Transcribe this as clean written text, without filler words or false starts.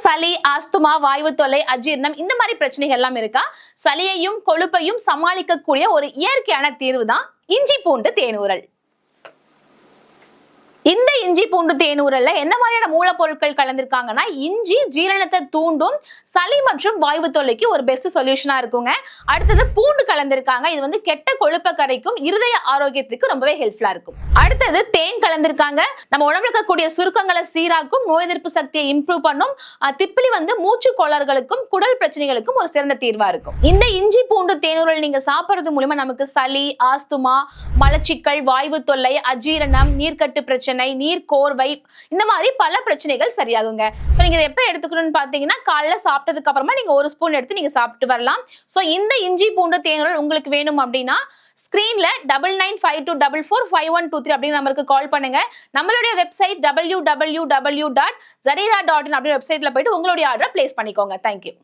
சளி, ஆஸ்துமா, வாய்வு தொல்லை, அஜீரணம் இந்த மாதிரி பிரச்சனைகள் எல்லாம் இருக்கா? சளியையும் கொழுப்பையும் சமாளிக்கக்கூடிய ஒரு இயற்கையான தீர்வு தான் இஞ்சி பூண்டு தேனூரல். இந்த இஞ்சி பூண்டு தேனூரல்ல என்ன மாதிரியான மூலப்பொருட்கள் கலந்திருக்காங்கன்னா, இஞ்சி ஜீரணத்தை தூண்டும், சளி மற்றும் வாய்வு தொல்லைக்கு ஒரு பெஸ்ட் சொல்யூஷனா இருக்குங்க. அடுத்தது பூண்டு கலந்திருக்காங்க. இது வந்து கெட்ட கொழுப்பை கரைக்கும், இருதய ஆரோக்கியத்துக்கு ரொம்பவே ஹெல்ப்ஃபுல்லா இருக்கும். அடுத்தது தேன் கலந்திருக்காங்க. நம்ம உடம்புல இருக்கக்கூடிய சுருக்கங்களை சீராக்கும், நோய் எதிர்ப்பு சக்தியை இம்ப்ரூவ் பண்ணும். திப்பிலி வந்து மூச்சு கோளாறுகளுக்கும் குடல் பிரச்சனைகளுக்கும் ஒரு சிறந்த தீர்வா இருக்கும். இந்த இஞ்சி பூண்டு தேனூரல் நீங்க சாப்பிடுறது மூலமா நமக்கு சளி, ஆஸ்துமா, மலச்சிக்கல், வாய்வு தொல்லை, அஜீரணம், நீர்க்கட்டு பிரச்சனை, நீர் கோர்வை இந்த மாதிரி பல பிரச்சனைகள் சரியாகுங்க. சோ நீங்க எப்ப எடுத்துக்கணும்னு பாத்தீங்கன்னா, காலைல சாப்பிட்டதுக்கு அப்புறமா நீங்க ஒரு ஸ்பூன் எடுத்து நீங்க சாப்பிட்டு வரலாம். சோ இந்த இஞ்சி பூண்டு தேனூரல் உங்களுக்கு வேணும் அப்படின்னா ஸ்கிரீன்ல 9952445123 அப்படிங்கிற நம்பருக்கு கால் பண்ணுங்க. நம்மளுடைய வெப்சைட் www.zarira.in அப்படிங்கிற வெப்சைட்ல போயிட்டு உங்களுடைய ஆர்டரை பிளேஸ் பண்ணிக்கோங்க. தேங்க்யூ.